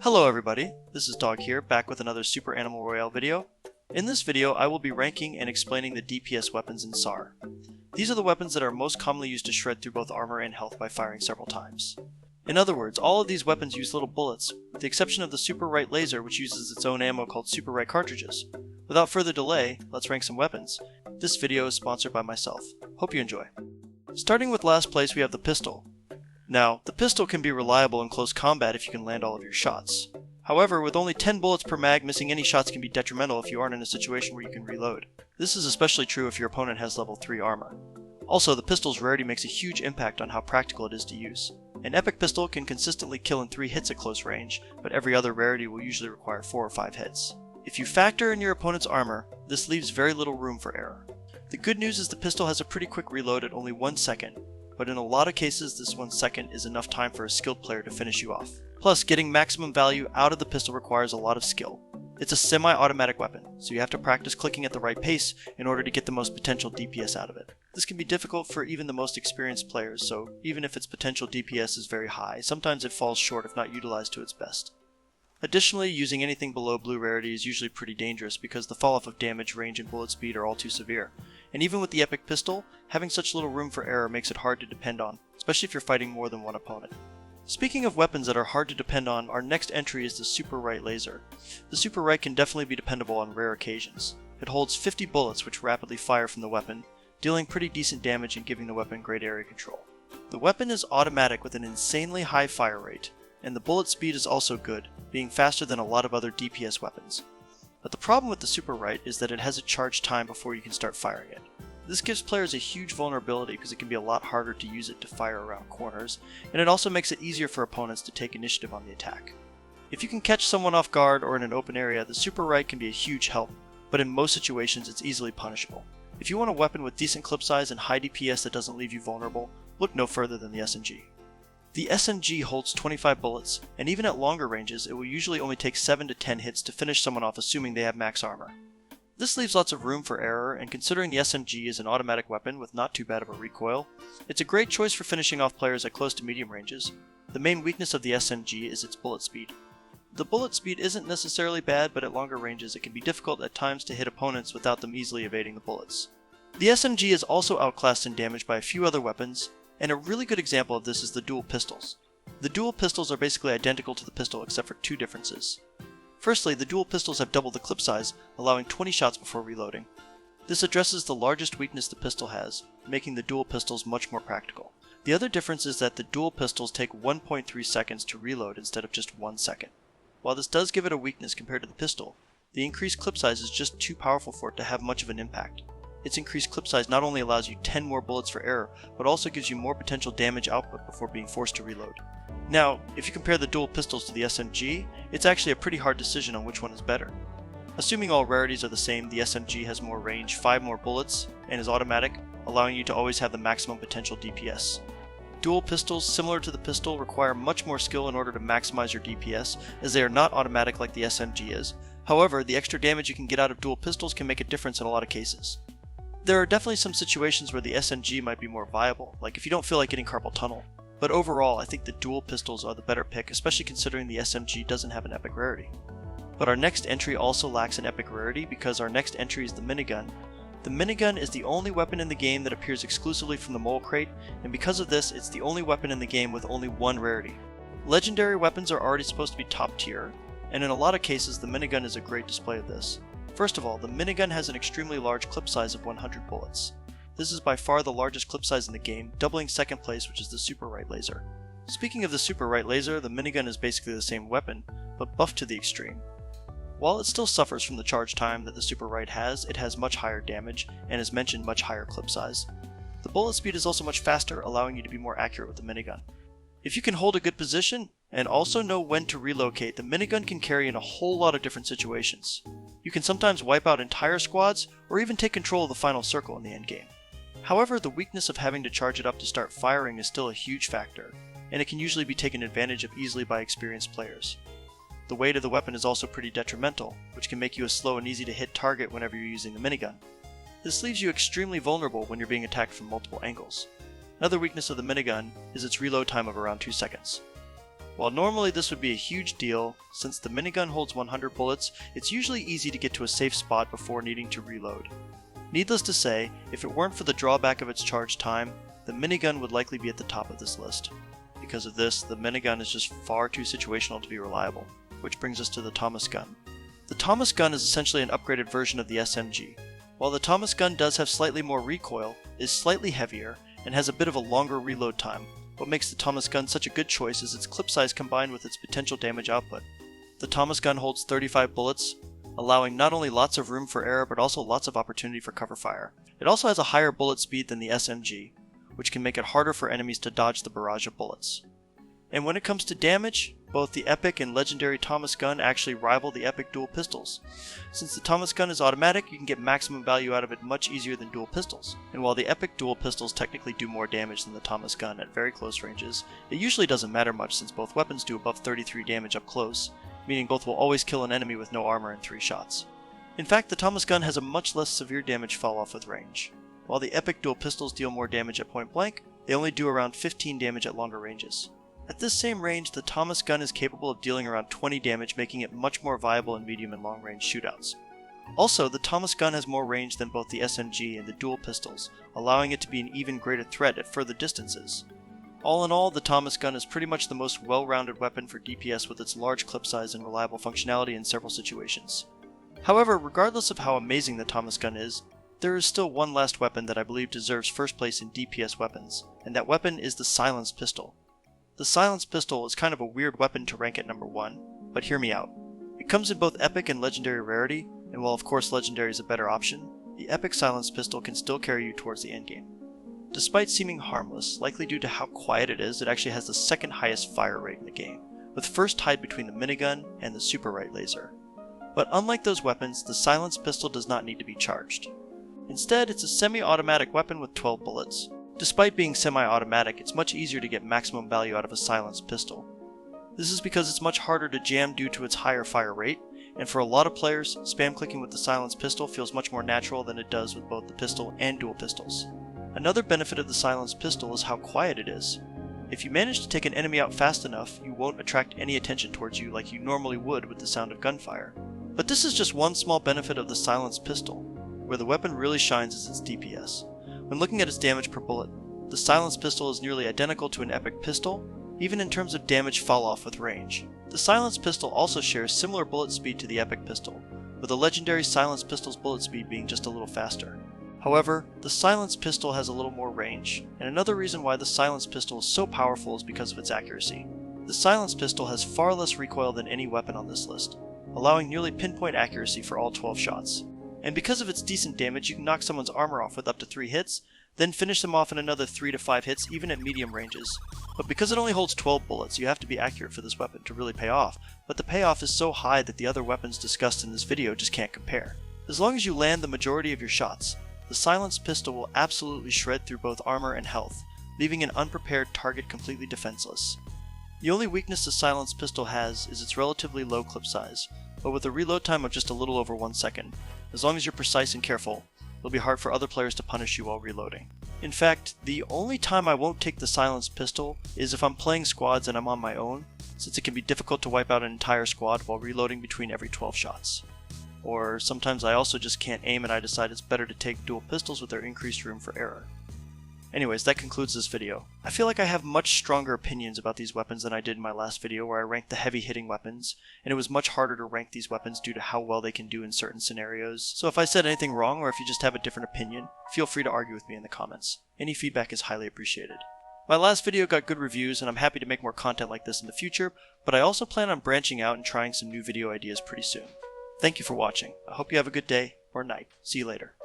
Hello everybody, this is Dog here, back with another Super Animal Royale video. In this video, I will be ranking and explaining the DPS weapons in SAR. These are the weapons that are most commonly used to shred through both armor and health by firing several times. In other words, all of these weapons use little bullets, with the exception of the superite laser, which uses its own ammo called superite cartridges. Without further delay, let's rank some weapons. This video is sponsored by myself. Hope you enjoy. Starting with last place, we have the pistol. Now, the pistol can be reliable in close combat if you can land all of your shots. However, with only 10 bullets per mag, missing any shots can be detrimental if you aren't in a situation where you can reload. This is especially true if your opponent has level 3 armor. Also, the pistol's rarity makes a huge impact on how practical it is to use. An epic pistol can consistently kill in 3 hits at close range, but every other rarity will usually require 4 or 5 hits. If you factor in your opponent's armor, this leaves very little room for error. The good news is the pistol has a pretty quick reload at only 1 second, but in a lot of cases this 1 second is enough time for a skilled player to finish you off. Plus, getting maximum value out of the pistol requires a lot of skill. It's a semi-automatic weapon, so you have to practice clicking at the right pace in order to get the most potential DPS out of it. This can be difficult for even the most experienced players, so even if its potential DPS is very high, sometimes it falls short if not utilized to its best. Additionally, using anything below blue rarity is usually pretty dangerous because the falloff of damage, range, and bullet speed are all too severe. And even with the epic pistol, having such little room for error makes it hard to depend on, especially if you're fighting more than one opponent. Speaking of weapons that are hard to depend on, our next entry is the superite laser. The superite can definitely be dependable on rare occasions. It holds 50 bullets which rapidly fire from the weapon, dealing pretty decent damage and giving the weapon great area control. The weapon is automatic with an insanely high fire rate, and the bullet speed is also good, being faster than a lot of other DPS weapons. But the problem with the superite is that it has a charge time before you can start firing it. This gives players a huge vulnerability because it can be a lot harder to use it to fire around corners, and it also makes it easier for opponents to take initiative on the attack. If you can catch someone off guard or in an open area, the superite can be a huge help, but in most situations it's easily punishable. If you want a weapon with decent clip size and high DPS that doesn't leave you vulnerable, look no further than the SMG. The SMG holds 25 bullets, and even at longer ranges, it will usually only take 7 to 10 hits to finish someone off assuming they have max armor. This leaves lots of room for error, and considering the SMG is an automatic weapon with not too bad of a recoil, it's a great choice for finishing off players at close to medium ranges. The main weakness of the SMG is its bullet speed. The bullet speed isn't necessarily bad, but at longer ranges it can be difficult at times to hit opponents without them easily evading the bullets. The SMG is also outclassed in damage by a few other weapons, and a really good example of this is the dual pistols. The dual pistols are basically identical to the pistol except for 2 differences. Firstly, the dual pistols have double the clip size, allowing 20 shots before reloading. This addresses the largest weakness the pistol has, making the dual pistols much more practical. The other difference is that the dual pistols take 1.3 seconds to reload instead of just 1 second. While this does give it a weakness compared to the pistol, the increased clip size is just too powerful for it to have much of an impact. Its increased clip size not only allows you 10 more bullets for error, but also gives you more potential damage output before being forced to reload. Now, if you compare the dual pistols to the SMG, it's actually a pretty hard decision on which one is better. Assuming all rarities are the same, the SMG has more range, 5 more bullets, and is automatic, allowing you to always have the maximum potential DPS. Dual pistols, similar to the pistol, require much more skill in order to maximize your DPS, as they are not automatic like the SMG is. However, the extra damage you can get out of dual pistols can make a difference in a lot of cases. There are definitely some situations where the SMG might be more viable, like if you don't feel like getting carpal tunnel. But overall, I think the dual pistols are the better pick, especially considering the SMG doesn't have an epic rarity. But our next entry also lacks an epic rarity because our next entry is the Minigun. The Minigun is the only weapon in the game that appears exclusively from the mole crate, and because of this, it's the only weapon in the game with only 1 rarity. Legendary weapons are already supposed to be top tier, and in a lot of cases the Minigun is a great display of this. First of all, the Minigun has an extremely large clip size of 100 bullets. This is by far the largest clip size in the game, doubling second place, which is the superite laser. Speaking of the superite laser, the Minigun is basically the same weapon, but buffed to the extreme. While it still suffers from the charge time that the superite has, it has much higher damage, and as mentioned, much higher clip size. The bullet speed is also much faster, allowing you to be more accurate with the Minigun. If you can hold a good position, and also know when to relocate, the Minigun can carry in a whole lot of different situations. You can sometimes wipe out entire squads, or even take control of the final circle in the endgame. However, the weakness of having to charge it up to start firing is still a huge factor, and it can usually be taken advantage of easily by experienced players. The weight of the weapon is also pretty detrimental, which can make you a slow and easy to hit target whenever you're using the minigun. This leaves you extremely vulnerable when you're being attacked from multiple angles. Another weakness of the minigun is its reload time of around 2 seconds. While normally this would be a huge deal, since the minigun holds 100 bullets, it's usually easy to get to a safe spot before needing to reload. Needless to say, if it weren't for the drawback of its charge time, the minigun would likely be at the top of this list. Because of this, the minigun is just far too situational to be reliable. Which brings us to the Thomas gun. The Thomas gun is essentially an upgraded version of the SMG. While the Thomas gun does have slightly more recoil, is slightly heavier, and has a bit of a longer reload time, what makes the Thomas gun such a good choice is its clip size combined with its potential damage output. The Thomas gun holds 35 bullets, allowing not only lots of room for error but also lots of opportunity for cover fire. It also has a higher bullet speed than the SMG, which can make it harder for enemies to dodge the barrage of bullets. And when it comes to damage, both the epic and legendary Thomas gun actually rival the epic dual pistols. Since the Thomas gun is automatic, you can get maximum value out of it much easier than dual pistols. And while the epic dual pistols technically do more damage than the Thomas gun at very close ranges, it usually doesn't matter much since both weapons do above 33 damage up close, meaning both will always kill an enemy with no armor in 3 shots. In fact, the Thomas gun has a much less severe damage fall off with range. While the epic dual pistols deal more damage at point blank, they only do around 15 damage at longer ranges. At this same range, the Thomas gun is capable of dealing around 20 damage, making it much more viable in medium and long range shootouts. Also, the Thomas gun has more range than both the SMG and the dual pistols, allowing it to be an even greater threat at further distances. All in all, the Thomas gun is pretty much the most well-rounded weapon for DPS with its large clip size and reliable functionality in several situations. However, regardless of how amazing the Thomas gun is, there is still one last weapon that I believe deserves first place in DPS weapons, and that weapon is the silenced pistol. The silenced pistol is kind of a weird weapon to rank at number 1, but hear me out. It comes in both epic and legendary rarity, and while of course legendary is a better option, the epic silenced pistol can still carry you towards the endgame. Despite seeming harmless, likely due to how quiet it is, it actually has the second highest fire rate in the game, with first tied between the minigun and the superite laser. But unlike those weapons, the silenced pistol does not need to be charged. Instead, it's a semi-automatic weapon with 12 bullets. Despite being semi-automatic, it's much easier to get maximum value out of a silenced pistol. This is because it's much harder to jam due to its higher fire rate, and for a lot of players, spam clicking with the silenced pistol feels much more natural than it does with both the pistol and dual pistols. Another benefit of the silenced pistol is how quiet it is. If you manage to take an enemy out fast enough, you won't attract any attention towards you like you normally would with the sound of gunfire. But this is just one small benefit of the silenced pistol. Where the weapon really shines is its DPS. When looking at its damage per bullet, the silenced pistol is nearly identical to an epic pistol, even in terms of damage fall off with range. The silenced pistol also shares similar bullet speed to the epic pistol, with the legendary silenced pistol's bullet speed being just a little faster. However, the silenced pistol has a little more range, and another reason why the silenced pistol is so powerful is because of its accuracy. The silenced pistol has far less recoil than any weapon on this list, allowing nearly pinpoint accuracy for all 12 shots. And because of its decent damage, you can knock someone's armor off with up to 3 hits, then finish them off in another 3 to 5 hits even at medium ranges. But because it only holds 12 bullets, you have to be accurate for this weapon to really pay off, but the payoff is so high that the other weapons discussed in this video just can't compare. As long as you land the majority of your shots, the silenced pistol will absolutely shred through both armor and health, leaving an unprepared target completely defenseless. The only weakness the silenced pistol has is its relatively low clip size, but with a reload time of just a little over 1 second. As long as you're precise and careful, it'll be hard for other players to punish you while reloading. In fact, the only time I won't take the silenced pistol is if I'm playing squads and I'm on my own, since it can be difficult to wipe out an entire squad while reloading between every 12 shots. Or sometimes I also just can't aim and I decide it's better to take dual pistols with their increased room for error. Anyways, that concludes this video. I feel like I have much stronger opinions about these weapons than I did in my last video where I ranked the heavy hitting weapons, and it was much harder to rank these weapons due to how well they can do in certain scenarios. So if I said anything wrong or if you just have a different opinion, feel free to argue with me in the comments. Any feedback is highly appreciated. My last video got good reviews and I'm happy to make more content like this in the future, but I also plan on branching out and trying some new video ideas pretty soon. Thank you for watching. I hope you have a good day or night. See you later.